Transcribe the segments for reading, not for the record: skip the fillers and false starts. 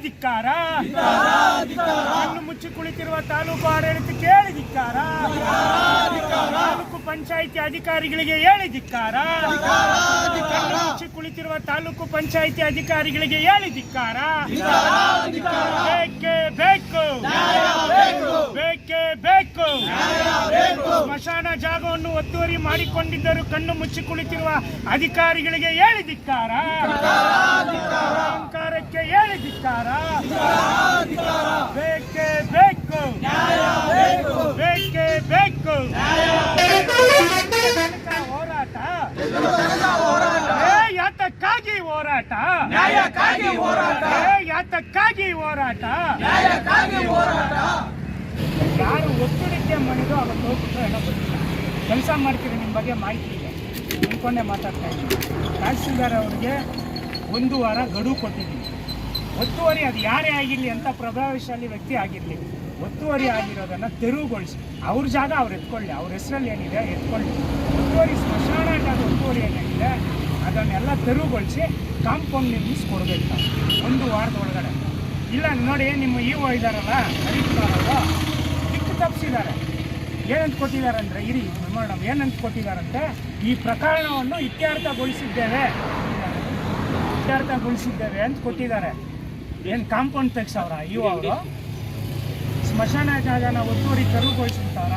ಧಿಕ್ಕಾರ. ಕಣ್ಣು ಮುಚ್ಚಿ ಕುಳಿತಿರುವ ತಾಲೂಕು ಆಡಳಿತಕ್ಕೆ ಹೇಳಿ ಧಿಕ್ಕಾರ. ತಾಲೂಕು ಪಂಚಾಯಿತಿ ಅಧಿಕಾರಿಗಳಿಗೆ ಹೇಳಿ ಧಿಕ್ಕಾರ. ಕಣ್ಣು ಮುಚ್ಚಿ ಕುಳಿತಿರುವ ತಾಲೂಕು ಪಂಚಾಯಿತಿ ಅಧಿಕಾರಿಗಳಿಗೆ ಹೇಳಿ ಧಿಕ್ಕಾರ. ಬೇಕೇ ಬೇಕು, ಬೇಕೇ ಬೇಕು. ಸ್ಮಶಾನ ಜಾಗವನ್ನು ಒತ್ತುವರಿ ಮಾಡಿಕೊಂಡಿದ್ದರೂ ಕಣ್ಣು ಮುಚ್ಚಿ ಕುಳಿತಿರುವ ಅಧಿಕಾರಿಗಳಿಗೆ ಹೇಳಿ ಧಿಕ್ಕಾರ. ಅಹಂಕಾರಕ್ಕೆ ಹೇಳಿ ಧಿಕ್ಕಾರ. ಬೇಕೇ ಬೇಕು, ಬೇಕೇ ಬೇಕು. ಹೋರಾಟ ಯಾತಕ್ಕಾಗಿ ಹೋರಾಟ, ಯಾತಕ್ಕಾಗಿ ಹೋರಾಟ. ಯಾರು ಒತ್ತಡಕ್ಕೆ ಮಣಿದು ಅವತ್ತು ಹೋಗ್ಬಿಟ್ರೆ ಏನೋ ಗೊತ್ತಿಲ್ಲ. ಕೆಲಸ ಮಾಡ್ತೀರಿ, ನಿಮ್ಮ ಬಗ್ಗೆ ಮಾಹಿತಿ ಇದೆ, ಅಂದ್ಕೊಂಡೇ ಮಾತಾಡ್ತಾ ಇದ್ದೀನಿ. ತಹಸೀಲ್ದಾರ್ ಅವ್ರಿಗೆ 1 ವಾರ ಗಡುವು ಕೊಟ್ಟಿದ್ದೀನಿ. ಒತ್ತುವರಿ ಅದು ಯಾರೇ ಆಗಿರಲಿ ಅಂತ ಪ್ರಭಾವಶಾಲಿ ವ್ಯಕ್ತಿ ಆಗಿರಲಿ, ಒತ್ತುವರಿ ಆಗಿರೋದನ್ನು ತೆರವುಗೊಳಿಸಿ. ಅವ್ರ ಜಾಗ ಅವ್ರು ಎತ್ಕೊಳ್ಳಿ, ಅವ್ರ ಹೆಸರಲ್ಲಿ ಏನಿದೆ ಎತ್ಕೊಳ್ಳಿ. ಒತ್ತುವರಿ ಸ್ಮಶಾನ ಜಾಗ ಒತ್ತುವರಿ ಏನಿದೆ ಅದನ್ನೆಲ್ಲ ತೆರವುಗೊಳಿಸಿ ಕಾಂಪೌಂಡ್ ನಿರ್ಮಿಸ್ಕೊಡ್ಬೇಕು 1 ವಾರದ ಒಳಗಡೆ. ಇಲ್ಲ ನೋಡಿ, ನಿಮ್ಮ ಇಒ ಇದ್ದಾರಲ್ಲ ಹರಿತಾರಲ್ಲ, ದಿಕ್ಕು ತಪ್ಪಿಸಿದ್ದಾರೆ. ಏನಂತ ಕೊಟ್ಟಿದ್ದಾರೆ ಅಂದರೆ, ಇರಿ ಮೇಡಮ್, ಏನಂತ ಕೊಟ್ಟಿದ್ದಾರಂತೆ, ಈ ಪ್ರಕರಣವನ್ನು ಇತ್ಯರ್ಥಗೊಳಿಸಿದ್ದೇವೆ ಅಂತ ಕೊಟ್ಟಿದ್ದಾರೆ. ಏನು ಕಾಂಪೌಂಡ್ ತೆಗ್ಸವ್ರ ಇವು ಅವರು? ಸ್ಮಶಾನ ಜಾಗನ ಒತ್ತುವರಿ ತೆರವುಗೊಳಿಸಿರ್ತಾರ,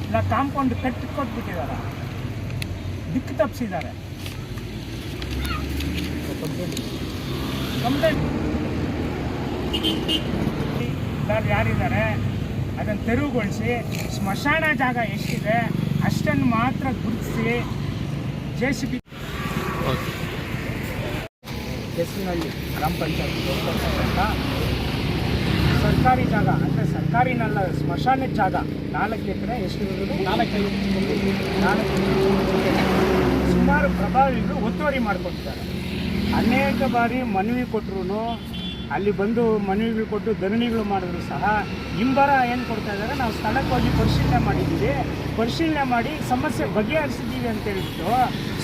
ಇಲ್ಲ ಕಾಂಪೌಂಡ್ ಕಟ್ಟಿಕೊಟ್ಬಿಟ್ಟಿದಾರ? ದಿಕ್ಕು ತಪ್ಪಿಸಿದ್ದಾರೆ. ಕಂಪ್ಲೇಂಟ್ ಯಾರಿದ್ದಾರೆ ಅದನ್ನು ತೆರವುಗೊಳಿಸಿ, ಸ್ಮಶಾನ ಜಾಗ ಎಷ್ಟಿದೆ ಅಷ್ಟನ್ನು ಮಾತ್ರ ಗುರುತಿಸಿ JCB ಹೆಸರಿನಲ್ಲಿ ಗ್ರಾಮ ಪಂಚಾಯತ್ ಅಂತ ಸರ್ಕಾರಿ ಜಾಗ, ಅಂದರೆ ಸರ್ಕಾರಿನಲ್ಲ ಸ್ಮಶಾನದ ಜಾಗ 4 ಎಕರೆ ಎಷ್ಟು ಇರೋದು, 4 ಸುಮಾರು ಪ್ರಭಾವಿಗಳು ಒತ್ತುವರಿ ಮಾಡಿಕೊಟ್ಟಿದ್ದಾರೆ. ಅನೇಕ ಬಾರಿ ಮನವಿ ಕೊಟ್ಟರು, ಅಲ್ಲಿ ಬಂದು ಮನವಿಗಳು ಕೊಟ್ಟು ಧರಣಿಗಳು ಮಾಡಿದ್ರು ಸಹ ಹಿಂಬರ ಏನು ಕೊಡ್ತಾ ಇದ್ದಾರೆ, ನಾವು ಸ್ಥಳಕ್ಕೆ ಹೋಗಿ ಪರಿಶೀಲನೆ ಮಾಡಿ ಸಮಸ್ಯೆ ಬಗೆಹರಿಸಿದ್ದೀವಿ ಅಂತ ಹೇಳ್ಬಿಟ್ಟು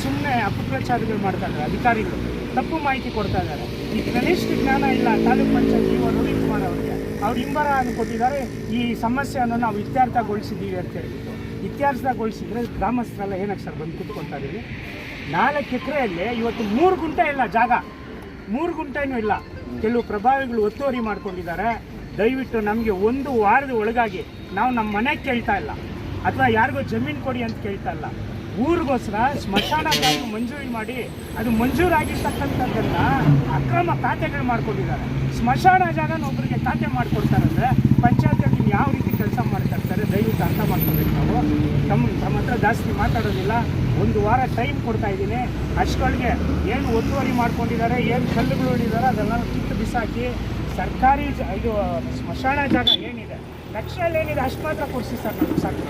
ಸುಮ್ಮನೆ ಅಪಪ್ರಚಾರಗಳು ಮಾಡ್ತಾ ಇದ್ದಾರೆ. ಅಧಿಕಾರಿಗಳು ತಪ್ಪು ಮಾಹಿತಿ ಕೊಡ್ತಾ ಇದ್ದಾರೆ. ಈ ಕನಿಷ್ಠ ಜ್ಞಾನ ಇಲ್ಲ ತಾಲೂಕು ಪಂಚಾಯತ್ ಇವ ರವೀಂದ್ರ ಕುಮಾರ್ ಅವರಿಗೆ. ಅವ್ರು ಹಿಂಬರ ಕೊಟ್ಟಿದ್ದಾರೆ, ಈ ಸಮಸ್ಯೆಯನ್ನು ನಾವು ಇತ್ಯರ್ಥಗೊಳಿಸಿದ್ದೀವಿ ಅಂತ ಹೇಳ್ಬಿಟ್ಟು. ಇತ್ಯರ್ಥಗೊಳಿಸಿದರೆ ಗ್ರಾಮಸ್ಥರೆಲ್ಲ ಏನಕ್ಕೆ ಸರ್ ಬಂದು ಕೂತ್ಕೊಳ್ತಾ ಇದ್ದೀವಿ? 4 ಎಕರೆಯಲ್ಲಿ ಇವತ್ತು 3 ಗುಂಟೆ ಇಲ್ಲ ಜಾಗ, 3 ಗುಂಟೆನೂ ಇಲ್ಲ. ಕೆಲವು ಪ್ರಭಾವಿಗಳು ಒತ್ತುವರಿ ಮಾಡ್ಕೊಂಡಿದ್ದಾರೆ. ದಯವಿಟ್ಟು ನಮಗೆ 1 ವಾರದ ಒಳಗಾಗಿ ನಾವು ನಮ್ಮ ಮನೆಗೆ ಕೇಳ್ತಾ ಇಲ್ಲ, ಅಥವಾ ಯಾರಿಗೋ ಜಮೀನು ಕೊಡಿ ಅಂತ ಕೇಳ್ತಾ ಇಲ್ಲ. ಊರಿಗೋಸ್ಕರ ಸ್ಮಶಾನ ಜಾಗ ಮಂಜೂರಿ ಮಾಡಿ, ಅದು ಮಂಜೂರಾಗಿರ್ತಕ್ಕಂಥದ್ದನ್ನು ಅಕ್ರಮ ಖಾತೆಗಳು ಮಾಡ್ಕೊಂಡಿದ್ದಾರೆ. ಸ್ಮಶಾನ ಜಾಗನ ಒಬ್ಬರಿಗೆ ಖಾತೆ ಮಾಡಿಕೊಡ್ತಾರಂದರೆ ಪಂಚಾಯತಿಯಲ್ಲಿ ಯಾವ ರೀತಿ ಕೆಲಸ ಮಾಡ್ತಾ ಇರ್ತಾರೆ ದಯವಿಟ್ಟು ಅರ್ಥ ಮಾಡ್ಕೋಬೇಕು. ನಾವು ತಮ್ಮ ಹತ್ರ ಜಾಸ್ತಿ ಮಾತಾಡೋದಿಲ್ಲ. 1 ವಾರ ಟೈಮ್ ಕೊಡ್ತಾ ಇದ್ದೀನಿ. ಅಷ್ಟೊಳಗೆ ಏನು ಒತ್ತುವರಿ ಮಾಡ್ಕೊಂಡಿದ್ದಾರೆ, ಏನು ಕಲ್ಲುಗಳು ಉಳಿದಾರೆ ಅದೆಲ್ಲ ಕಿತ್ತು ಬಿಸಾಕಿ ಸರ್ಕಾರಿ ಇದು ಸ್ಮಶಾನ ಜಾಗ ಏನಿದೆ ನಕ್ಷೆಯಲ್ಲಿ ಏನಿದೆ ಅಷ್ಟು ಮಾತ್ರ ಕೊಡಿಸಿ ಸರ್, ನಮ್ಗೆ ಸಾಕು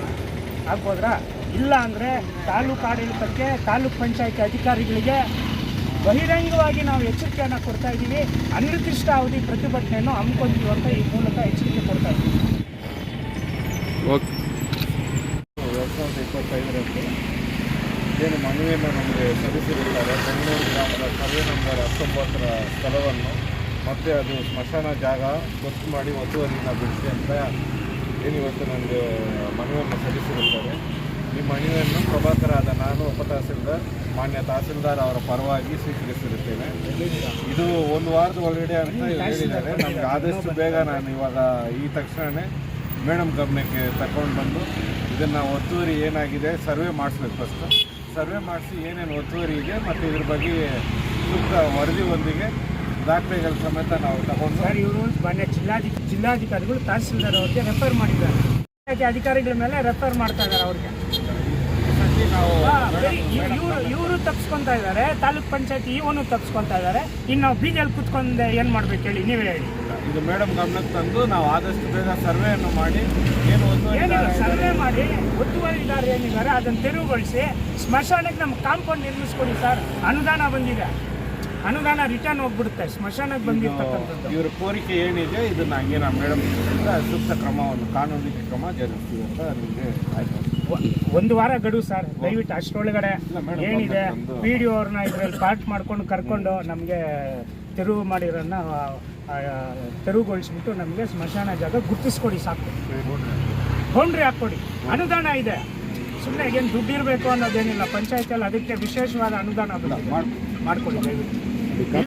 ಆಗ್ಬೋದ್ರಾ? ಇಲ್ಲ ಅಂದರೆ ತಾಲೂಕು ಆಡಳಿತಕ್ಕೆ, ತಾಲೂಕು ಪಂಚಾಯತಿ ಅಧಿಕಾರಿಗಳಿಗೆ ಬಹಿರಂಗವಾಗಿ ನಾವು ಎಚ್ಚರಿಕೆಯನ್ನು ಕೊಡ್ತಾ ಇದ್ದೀವಿ. ಅನಿರ್ದಿಷ್ಟ ಅವಧಿ ಪ್ರತಿಭಟನೆಯನ್ನು ಹಮ್ಮಿಕೊಂಡಿದ್ದೀವಿ ಅಂತ ಈ ಮೂಲಕ ಎಚ್ಚರಿಕೆ ಕೊಡ್ತಾ ಇದ್ದೀವಿ. 2025ರಂದು ಏನು ಮನವಿಯನ್ನು ನಮಗೆ ಸಲ್ಲಿಸಿರುತ್ತಾರೆ. ಬೆಂಗಳೂರು ಗ್ರಾಮದ ಸರ್ವೆ ನಂಬರ್ 19ರ ಸ್ಥಳವನ್ನು ಮತ್ತು ಅದು ಸ್ಮಶಾನ ಜಾಗ ಗೊತ್ತು ಮಾಡಿ ಒತ್ತುವರಿಯನ್ನು ಬಿಡಿಸಿ ಅಂತ ಏನಿವತ್ತು ನನಗೆ ಮನವಿಯನ್ನು ಸಲ್ಲಿಸಿರುತ್ತಾರೆ. ಈ ಮನವಿಯನ್ನು ಪ್ರಭಾಕರಾದ ನಾನು ಉಪತಹಸೀಲ್ದಾರ್ ಮಾನ್ಯ ತಹಸೀಲ್ದಾರ್ ಅವರ ಪರವಾಗಿ ಸ್ವೀಕರಿಸಿರುತ್ತೇನೆ. ಇದು 1 ವಾರದ ಒಳಗಡೆ ಅಂತ ಹೇಳಿದ್ದಾರೆ. ನಮಗೆ ಆದಷ್ಟು ಬೇಗ ನಾನು ಇವಾಗ ಈ ತಕ್ಷಣವೇ ಮೇಡಮ್ ಗಮನಕ್ಕೆ ತಗೊಂಡು ಬಂದು ಇದನ್ನು ಒತ್ತುವರಿ ಏನಾಗಿದೆ ಸರ್ವೆ ಮಾಡಿಸ್ಬೇಕು. ಫಸ್ಟು ಸರ್ವೆ ಮಾಡಿಸಿ ಏನೇನು ಒತ್ತುವರಿ ಇದೆ ಮತ್ತು ಇದ್ರ ಬಗ್ಗೆ ಸೂಕ್ತ ವರದಿಯೊಂದಿಗೆ ದಾಖಲೆಗಳ ಸಮೇತ ನಾವು ತಗೊಂಡು ಸರ್, ಇವರು ಮಾನ್ಯ ಜಿಲ್ಲಾಧಿಕಾರಿಗಳು ತಹಸೀಲ್ದಾರ್ ಅವ್ರಿಗೆ ರೆಫರ್ ಮಾಡಿದ್ದಾರೆ. ಅಧಿಕಾರಿಗಳ ಮೇಲೆ ರೆಫರ್ ಮಾಡ್ತಾ ಇದ್ದಾರೆ. ಅವ್ರಿಗೆ ನಾವು ಇವರು ತಪ್ಪಿಸ್ಕೊತಾ ಇದ್ದಾರೆ, ತಾಲೂಕ್ ಪಂಚಾಯತಿ ಇವನು ತಪ್ಪಿಸ್ಕೊತಾ ಇದ್ದಾರೆ. ಇನ್ನು ನಾವು ಬೀದಿಯಲ್ಲಿ ಕುತ್ಕೊಂಡು ಏನು ಮಾಡ್ಬೇಕು ಹೇಳಿ, ನೀವೇ ಹೇಳಿ. ಇದು ಮೇಡಮ್ ಗಮನಕ್ಕೆ ತಂದು ನಾವು ಆದಷ್ಟು ಬೇಗ ಸರ್ವೆಯನ್ನು ಮಾಡಿ ಸರ್ವೆ ಮಾಡಿ ಒತ್ತುವರಿದಾರ ಏನಿದ್ದಾರೆ ಅದನ್ನು ತೆರವುಗೊಳಿಸಿ ಸ್ಮಶಾನಕ್ಕೆ ನಮ್ಗೆ ಕಾಂಪೌಂಡ್ ನಿರ್ಮಿಸ್ಕೊಡಿ ಸರ್. ಅನುದಾನ ಬಂದಿದೆ, ಅನುದಾನ ರಿಟರ್ನ್ ಹೋಗ್ಬಿಡುತ್ತೆ ಸ್ಮಶಾನಕ್ಕೆ ಬಂದಿರ್ತಕ್ಕಂಥದ್ದು. ಇವರ ಕೋರಿಕೆ ಏನಿದೆ ಇದನ್ನು ಹಂಗೆ ನಾವು ಮೇಡಮ್ ಸೂಕ್ತ ಕ್ರಮವನ್ನು ಕಾನೂನಿಕ ಕ್ರಮ ಜರುಗಿಸ್ತೀವಿ ಅಂತ ನಿಮಗೆ ಆಯ್ತು. 1 ವಾರ ಗಡುವು ಸರ್, ದಯವಿಟ್ಟು ಅಷ್ಟರೊಳಗಡೆ ಏನಿದೆ PDO ಅವ್ರನ್ನ ಇದರಲ್ಲಿ ಪಾರ್ಟ್ ಮಾಡ್ಕೊಂಡು ಕರ್ಕೊಂಡು ನಮಗೆ ತೆರವು ಮಾಡಿರೋನ್ನ ತೆರವುಗೊಳಿಸ್ಬಿಟ್ಟು ನಮಗೆ ಸ್ಮಶಾನ ಜಾಗ ಗುರ್ತಿಸ್ಕೊಡಿ ಸಾಕು, ಬೌಂಡ್ರಿ ಹಾಕ್ಕೊಡಿ. ಅನುದಾನ ಇದೆ, ಸುಮ್ಮನೆ ಏನು ದುಡ್ಡು ಇರಬೇಕು ಅನ್ನೋದೇನಿಲ್ಲ. ಪಂಚಾಯತಿಯಲ್ಲಿ ಅದಕ್ಕೆ ವಿಶೇಷವಾದ ಅನುದಾನ ಮಾಡಿಕೊಡಿ ದಯವಿಟ್ಟು.